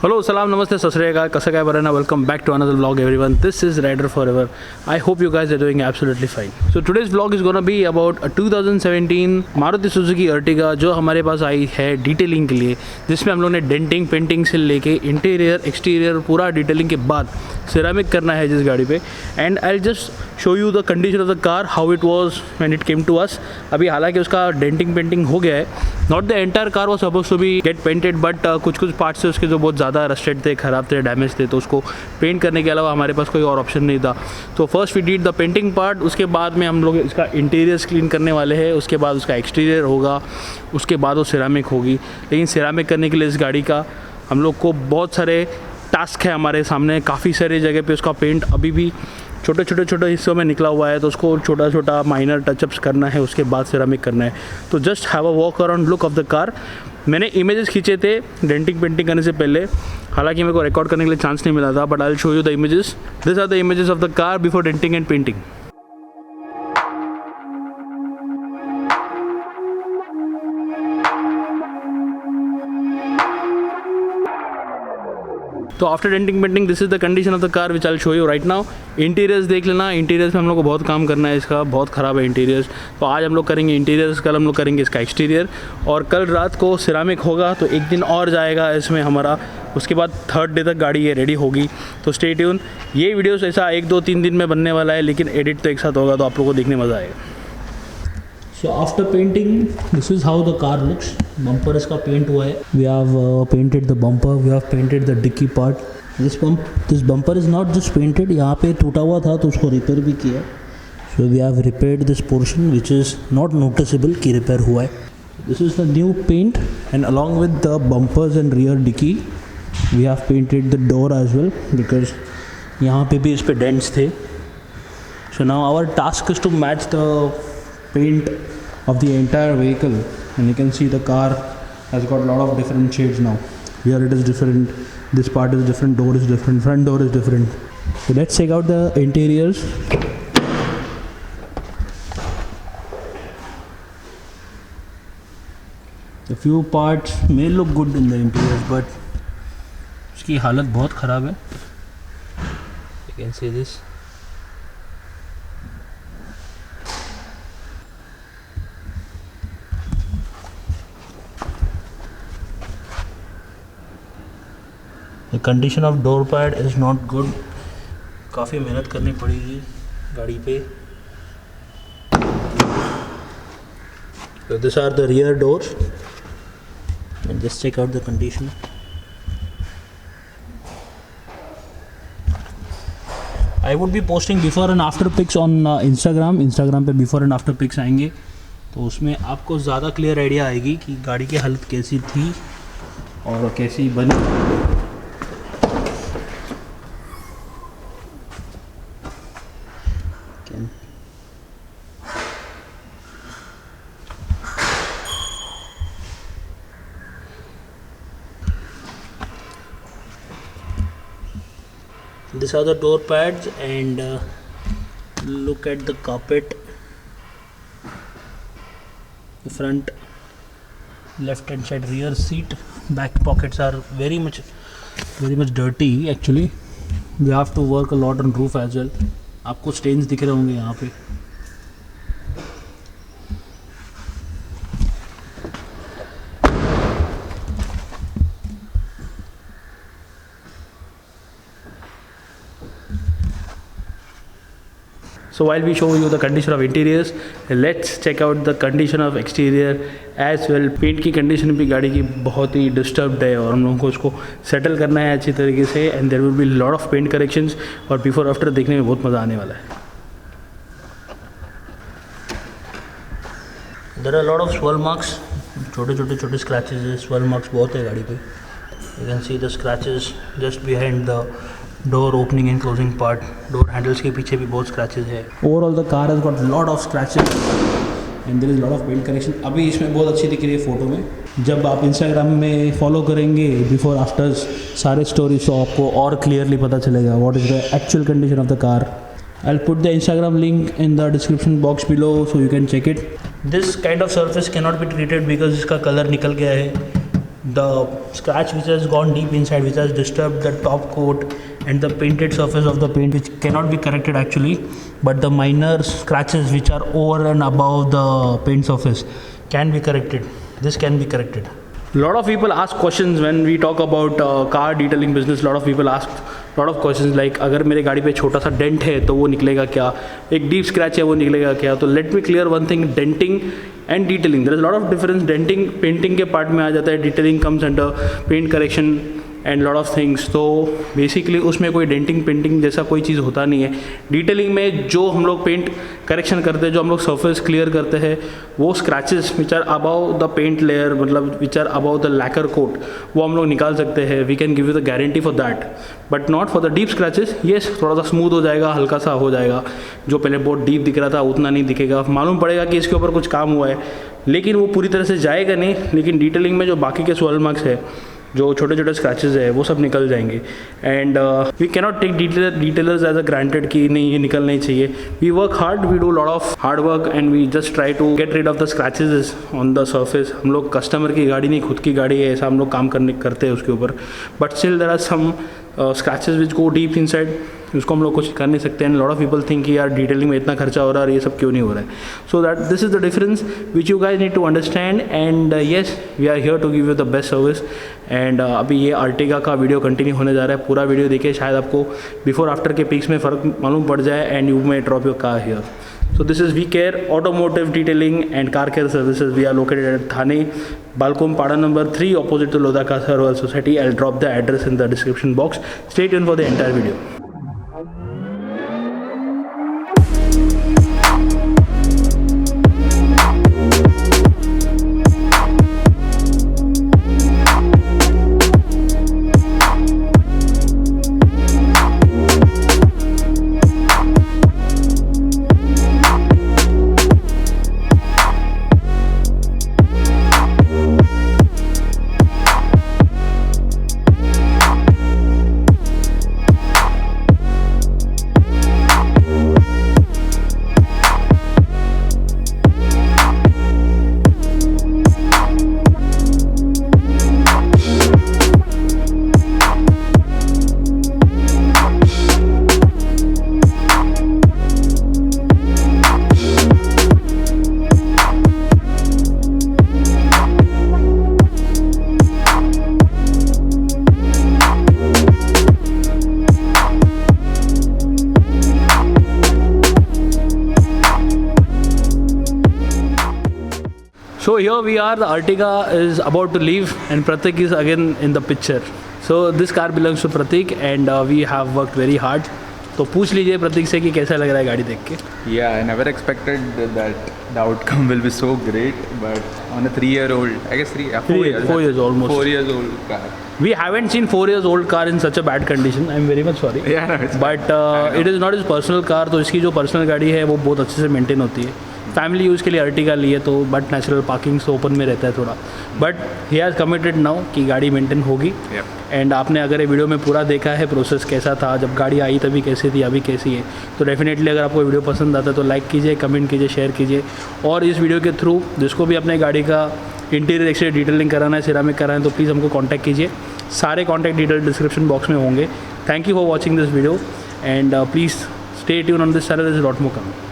Hello, salam, namaste, sat sri akal, kasa kai barana. Welcome back to another vlog, everyone. This is Rider Forever. I hope you guys are doing absolutely fine. So today's vlog is gonna be about a 2017 Maruti Suzuki Ertiga जो हमारे पास आई है detailing के लिए, जिसमें हम लोग ने denting painting से लेके इंटीरियर एक्सटीरियर पूरा डिटेलिंग के बाद सिरामिक करना है जिस गाड़ी पे. And I just show you the condition of the car, how it was when it came to us. अभी हालांकि उसका डेंटिंग पेंटिंग हो गया है. Not the entire car was suppose to be get painted, but कुछ कुछ parts से उसके जो बहुत ज़्यादा रस्टेड थे, ख़राब थे, डैमेज थे, तो उसको पेंट करने के अलावा हमारे पास कोई और ऑप्शन नहीं था. तो first we did the painting part. उसके बाद में हम लोग इसका इंटीरियर्स क्लीन करने वाले हैं. उसके बाद उसका एक्सटीरियर होगा. उसके बाद वो सिरामिक होगी. लेकिन सिरामिक करने के लिए इस गाड़ी का हम लोग को बहुत सारे टास्क है हमारे सामने. काफ़ी सारी जगह पे उसका पेंट अभी भी छोटे हिस्सों में निकला हुआ है, तो उसको छोटा छोटा माइनर टचअप्स करना है. उसके बाद सिरामिक करना है. तो just have a walk around look of the car. मैंने इमेजेस खींचे थे डेंटिंग पेंटिंग करने से पहले, हालांकि मेरे को रिकॉर्ड करने के लिए चांस नहीं मिला था, but I will show you the images. This are the images of the car before denting and painting. तो after denting painting this is the condition of the car which I show you right now. Interiors देख लेना. Interiors में हम लोग को बहुत काम करना है. इसका बहुत ख़राब है इंटीरियर्स. तो आज हम लोग करेंगे इंटीरियर्स, कल हम लोग करेंगे इसका एक्सटीरियर, और कल रात को सिरामिक होगा. तो एक दिन और जाएगा इसमें हमारा. उसके बाद थर्ड डे तक गाड़ी ये रेडी होगी. तो स्टे ट्यून. ये वीडियोस ऐसा 1-2-3 दिन में बनने वाला है, लेकिन एडिट तो एक साथ होगा, तो आप लोगों को देखने मज़ा आएगा. So after painting, this is how the car looks. Bumper इसका पेंट हुआ है. We have painted the bumper. We have painted the dicky part. This bumper is not just painted. यहाँ पे टूटा हुआ था तो उसको रिपेयर भी किया. So we have repaired this portion which is not noticeable कि रिपेयर हुआ है. This is the new paint, and along with the bumpers and rear dicky, we have painted the door as well because यहाँ पे भी इस पे dents थे. So now our task is to match the paint of the entire vehicle, and you can see the car has got a lot of different shades now. Here it is different, this part is different, door is different, front door is different. So let's check out the interiors. A few parts may look good in the interiors, but उसकी हालत बहुत ख़राब है. You can see this. The condition of door pad is not good. काफ़ी मेहनत करनी पड़ेगी गाड़ी पे. So these are the rear doors, and just check out the condition. I would be posting before and after pics on Instagram. Instagram पे before and after pics आएंगे, तो उसमें आपको ज़्यादा क्लियर आइडिया आएगी कि गाड़ी की हालत कैसी थी और कैसी बनी. These are the door pads, and look at the carpet. The front left hand side rear seat, back pockets are very much dirty actually. We have to work a lot on roof as well. आपको stains दिख रहे होंगे यहाँ पे. So while we show you the condition of interiors, let's check out the condition of exterior as well. Paint की condition भी गाड़ी की बहुत ही डिस्टर्ब्ड है, और हम लोगों को उसको सेटल करना है अच्छी तरीके से. And there will be lot of paint corrections, और बिफोर आफ्टर देखने में बहुत मज़ा आने वाला है. There are lot of swirl marks. छोटे स्क्रैचेस, swirl marks बहुत है गाड़ी पे. You can see the scratches just behind the door opening and closing part. Door handles के पीछे भी बहुत स्क्रैचेस है. Overall the car has got lot of scratches and there is lot of paint correction. अभी इसमें बहुत अच्छी दिख रही है फ़ोटो में. जब आप इंस्टाग्राम में फॉलो करेंगे बिफोर आफ्टर सारे स्टोरीज, तो आपको और क्लियरली पता चलेगा what is the actual condition of the car. I'll put the Instagram link in the description box below so you can check it. This kind of surface cannot be treated because इसका colour निकल गया है. the scratch which has gone deep inside, which has disturbed the top coat and the painted surface of the paint, which cannot be corrected actually, but the minor scratches which are over and above the paint surface can be corrected. This can be corrected. A lot of people ask questions when we talk about car detailing business. A lot of people ask lot of questions like अगर मेरे गाड़ी पे छोटा सा dent है तो वो निकलेगा क्या, एक डीप स्क्रैच है वो निकलेगा क्या. तो let me clear one thing, denting and detailing there is lot of difference. Denting painting के पार्ट में आ जाता है, detailing comes under paint correction and lot of things. तो बेसिकली उसमें कोई डेंटिंग पेंटिंग जैसा कोई चीज़ होता नहीं है. डिटेलिंग में जो हम लोग पेंट करेक्शन करते हैं, जो हम लोग सरफेस क्लियर करते हैं, वो scratches which are above the paint layer, मतलब which are above the lacquer coat, वो हम लोग निकाल सकते हैं. We can give you the guarantee for that, but not for the deep scratches. Yes, थोड़ा सा स्मूथ हो जाएगा, हल्का सा हो जाएगा. जो पहले बहुत डीप दिख रहा था उतना नहीं दिखेगा. मालूम पड़ेगा कि इसके ऊपर कुछ काम हुआ है, लेकिन वो पूरी तरह से जाएगा नहीं. लेकिन डिटेलिंग में जो बाकी के स्वॉल मार्क्स है, जो छोटे छोटे स्क्रैचेस है, वो सब निकल जाएंगे. And we cannot take detailers as a granted कि नहीं ये निकलना ही चाहिए. We work hard, we do lot of hard work and we just try to get rid of the scratches on the surface. हम लोग कस्टमर की गाड़ी नहीं, खुद की गाड़ी है, ऐसा हम लोग काम करते हैं उसके ऊपर. But still there are some scratches which go deep inside, उसको हम लोग कुछ कर नहीं सकते. And lot of people think कि यार डिटेलिंग में इतना खर्चा हो रहा है और ये सब क्यों नहीं हो रहा है. So that this is the difference which you guys need to understand. And yes, we are here to give you the best service. And अभी ये अर्टिगा का वीडियो कंटिन्यू होने जा रहा है. पूरा वीडियो देखिए, शायद आपको बिफोर आफ्टर के पिक्स में फ़र्क मालूम पड़ जाए and you may drop your car here. So this is VCare Automotive Detailing and Car Care Services. We are located at Thane, Balcom, Pada number 3, opposite to Lodaka Royal Society. I'll drop the address in the description box. Stay tuned for the entire video. So here we are, the Ertiga is about to leave and Pratik is again in the picture. So this car belongs to Pratik and we have worked very hard. तो पूछ लीजिए प्रतीक से कि कैसा लग रहा है गाड़ी देख के. Yeah, I never expected that the outcome will be so great, but on a 3-year-old, I guess 4 years. 4 years almost. 4 years old car. We haven't seen 4 years old car in such a bad condition. I'm very much sorry. Yeah, no, it's But it is not his personal car. तो इसकी जो personal गाड़ी है वो बहुत अच्छे से maintain होती है. फैमिली यूज़ के लिए अर्टिगा ली है तो बट नेचुरल पार्किंग से ओपन में रहता है थोड़ा. But he has committed now कि गाड़ी मेंटेन होगी. एंड आपने अगर ये वीडियो में पूरा देखा है प्रोसेस कैसा था, जब गाड़ी आई तभी कैसी थी, अभी कैसी है, तो डेफिनेटली अगर आपको वीडियो पसंद आता है तो लाइक कीजिए, कमेंट कीजिए, शेयर कीजिए. और इस वीडियो के थ्रू जिसको भी अपने गाड़ी का इंटीरियर एक्सटीरियर डिटेलिंग कराना है, सिरामिक कराना है, तो प्लीज़ हमको कॉन्टैक्ट कीजिए. सारे कॉन्टैक्ट डिटेल डिस्क्रिप्शन बॉक्स में होंगे. Thank you for watching this video and please stay tune on this channel. Is lot more coming.